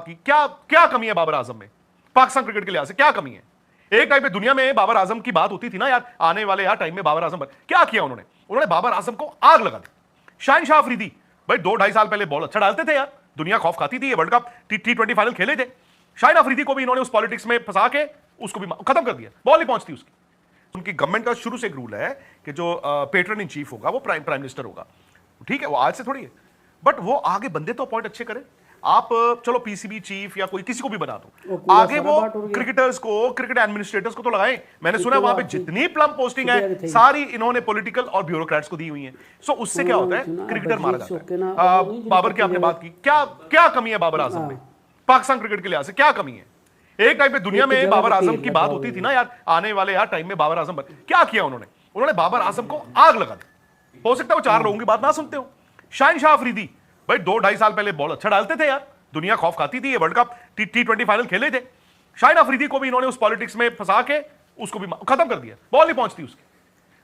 की, क्या क्या कमी है बाबर आजम में, पाकिस्तान क्रिकेट के लिहाज से क्या कमी है? एक टाइम पे दुनिया में बाबर आजम की बात होती थी ना यार, आने वाले यार टाइम में बाबर आजम क्या किया उन्होंने बाबर आजम को आग लगा दी। शाहिनशाह अफरीदी भाई 2-2.5 साल पहले बॉल अच्छा डालते थे यार, दुनिया खौफ खाती थी, ये वर्ल्ड कप T20 फाइनल खेले थे। शाहिन अफरीदी को भी इन्होंने उस पॉलिटिक्स में फंसा के उसको भी खत्म कर दिया, बॉल नहीं पहुंचती उसकी। उनकी गवर्नमेंट का शुरू से एक रूल है कि जो पेट्रन इन चीफ होगा वो प्राइम मिनिस्टर होगा, ठीक है, वो आज से थोड़ी है, बट वो आगे बंदे तो अपॉइंट अच्छे करे। आप चलो पीसीबी चीफ या कोई किसी को भी बना दो, आगे वो क्रिकेटर्स को, क्रिकेट एडमिनिस्ट्रेटर्स को तो लगाएं। मैंने सुना वहां पे जितनी प्लम पोस्टिंग है सारी इन्होंने पॉलिटिकल और ब्यूरोक्रेट्स को दी हुई है। सो उससे क्या होता है, क्रिकेटर मारा जाता है। बाबर की आपने बात की, क्या क्या कमी है बाबर आजम में, पाकिस्तान क्रिकेट के लिहाज से क्या कमी है? एक टाइम पे दुनिया में बाबर आजम की बात होती थी ना यार, आने वाले यार टाइम में बाबर आजम क्या किया उन्होंने बाबर आजम को आग लगा दी। हो सकता है वो 4 लोगों की बात ना सुनते हो। शाहिनशाह अफरीदी भाई 2-2.5 साल पहले बॉल अच्छा डालते थे यार, दुनिया खौफ खाती थी, ये वर्ल्ड कप T20 फाइनल खेले थे। शाहिन अफरीदी को भी इन्होंने उस पॉलिटिक्स में फंसा के उसको भी खत्म कर दिया, बॉल नहीं पहुंचती उसकी।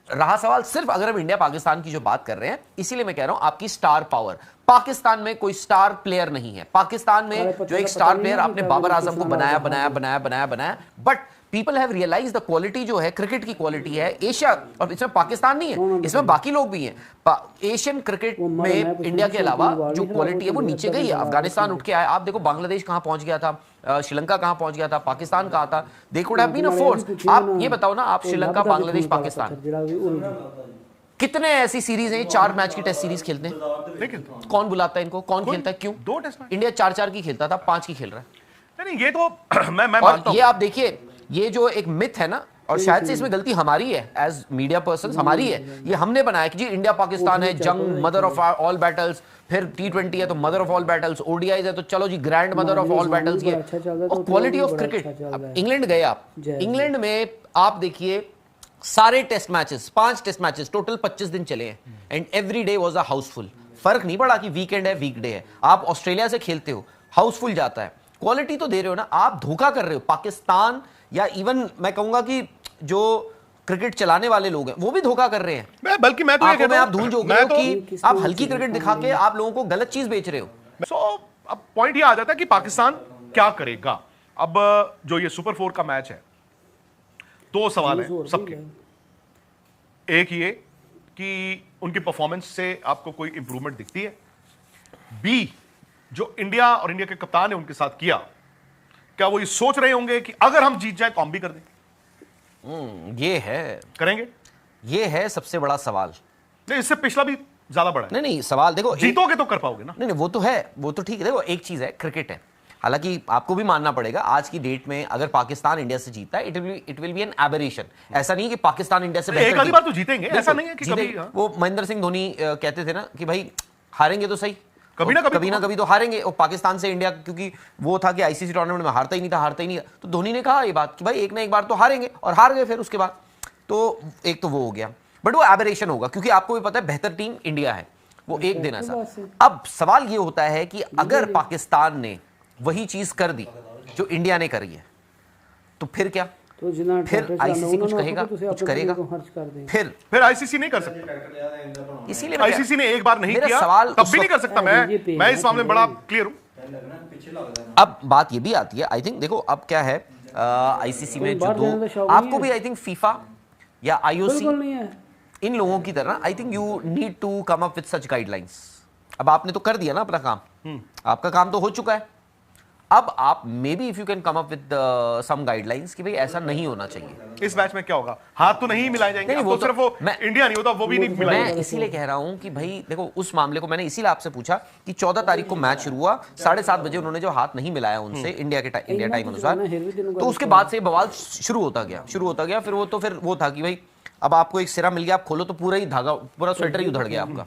रहा सवाल सिर्फ अगर हम इंडिया पाकिस्तान की जो बात कर रहे हैं, इसीलिए मैं कह रहा हूं आपकी स्टार पावर, पाकिस्तान में कोई स्टार प्लेयर नहीं है। पाकिस्तान में जो एक स्टार प्लेयर आपने बाबर आजम को बनाया, but people have realise the quality जो है क्रिकेट की क्वालिटी है एशिया, और इसमें पाकिस्तान नहीं है, इसमें बाकी लोग भी हैं। एशियन क्रिकेट में इंडिया के अलावा जो क्वालिटी है वो नीचे गई है। अफगानिस्तान उठ के आया, आप देखो बांग्लादेश कहां पहुंच गया था, श्रीलंका कहां पहुंच गया था, पाकिस्तान कहां था, they could have been a force. आप ये बताओ ना, आप श्रीलंका, बांग्लादेश, पाकिस्तान, कितने ऐसी सीरीज हैं 4 मैच की टेस्ट सीरीज खेलते हैं? कौन बुलाता है इनको, कौन खेलता है, क्यों? 2 टेस्ट मैच इंडिया 4-4 की खेलता था, 5 की खेल रहा है। नहीं, ये तो मैं और मानता हूं। ये आप देखिए, ये जो एक मिथ है ना, और शायद से इसमें गलती हमारी है एज मीडिया पर्सन, हमारी है, ये हमने बनाया कि जी इंडिया पाकिस्तान है जंग, मदर ऑफ ऑल बैटल्स, फिर T20 है तो mother of all battles, ODIs है तो चलो जी grand mother of all battles. ये और क्वालिटी ऑफ क्रिकेट। अब इंग्लैंड गए आप, इंग्लैंड में आप देखिए सारे test matches, 5 test matches total 25 दिन चले हैं, and every day was a house full. फर्क नहीं पड़ा कि वीकेंड है वीकडे है। आप ऑस्ट्रेलिया से खेलते हो, हाउसफुल जाता है। क्वालिटी तो दे रहे हो ना, आप धोखा कर रहे हो। पाकिस्तान या इवन मैं कहूंगा कि जो क्रिकेट चलाने वाले लोग हैं वो भी धोखा कर रहे हैं। बल्कि मैं तो ये कहता हूं, आप धूल झोंक रहे हो कि आप हल्की क्रिकेट दिखा के आप लोगों को गलत चीज बेच रहे हो। सो अब पॉइंट ये आ जाता है कि पाकिस्तान क्या करेगा। अब जो ये सुपर 4 का मैच है, 2 सवाल हैं सबके। एक ये कि उनकी परफॉर्मेंस से आपको कोई इंप्रूवमेंट दिखती है, बी जो इंडिया और इंडिया के कप्तान ने उनके साथ किया, क्या वो ये सोच रहे होंगे कि अगर हम जीत जाए तो हम भी कर दें? ये है, करेंगे, ये है सबसे बड़ा सवाल। नहीं, इससे पिछला भी ज्यादा बड़ा है। नहीं सवाल देखो, जीतोगे तो कर पाओगे ना। नहीं वो तो है, वो तो ठीक है। देखो एक चीज है, क्रिकेट है, हालांकि आपको भी मानना पड़ेगा आज की डेट में अगर पाकिस्तान इंडिया से जीतता है, it will be an aberration. ऐसा नहीं है कि पाकिस्तान इंडिया से एक आधी बार तो जीतेंगे, ऐसा नहीं है कि कभी। वो महेंद्र सिंह धोनी कहते थे ना कि भाई हारेंगे तो सही, कभी ना कभी तो हारेंगे। और पाकिस्तान से इंडिया, क्योंकि वो था कि आईसीसी टूर्नामेंट में हारता ही नहीं था, तो धोनी ने कहा ये बात कि भाई एक ना एक बार तो हारेंगे, और हार गए फिर उसके बाद। तो एक तो वो हो गया, बट वो एबरेशन होगा क्योंकि आपको भी पता है बेहतर टीम इंडिया है, वो एक दिन ऐसा। अब सवाल ये होता है कि अगर पाकिस्तान ने वही चीज कर दी जो इंडिया ने करी है, तो फिर क्या? फिर आईसीसी कुछ कहेगा, कुछ करेगा? फिर आईसीसी नहीं कर सकता। इसीलिए आईसीसी ने एक बार नहीं किया, सवाल तब भी नहीं कर सकता। मैं इस मामले में बड़ा क्लियर हूं। अब बात ये भी आती है, आई थिंक देखो अब क्या है, आईसीसी में जो दो, आपको भी आई थिंक फीफा या आईओसी इन लोगों की तरह I think you need to come up with such guidelines. अब आपने तो कर दिया ना अपना काम, आपका काम तो हो चुका है। अब आप maybe if you can come up with some guidelines कि भाई ऐसा नहीं होना चाहिए। इस मैच में क्या होगा, हाथ तो नहीं मिलाए जाएंगे। नहीं, वो तो सिर्फ वो इंडिया नहीं होता, वो भी नहीं मिलाएंगे। मैं इसीलिए कह रहा हूं कि भाई देखो उस मामले को मैंने इसीलिए आपसे पूछा कि 14 तारीख को मैच शुरू हुआ, 7:30 बजे उन्होंने जो हाथ नहीं मिलाया उनसे इंडिया टाइम अनुसार, तो उसके बाद से बवाल शुरू होता गया। फिर वो था कि भाई अब आपको एक सिरा मिल गया, आप खोलो तो पूरा ही धागा, पूरा स्वेटर ही उधड़ गया आपका।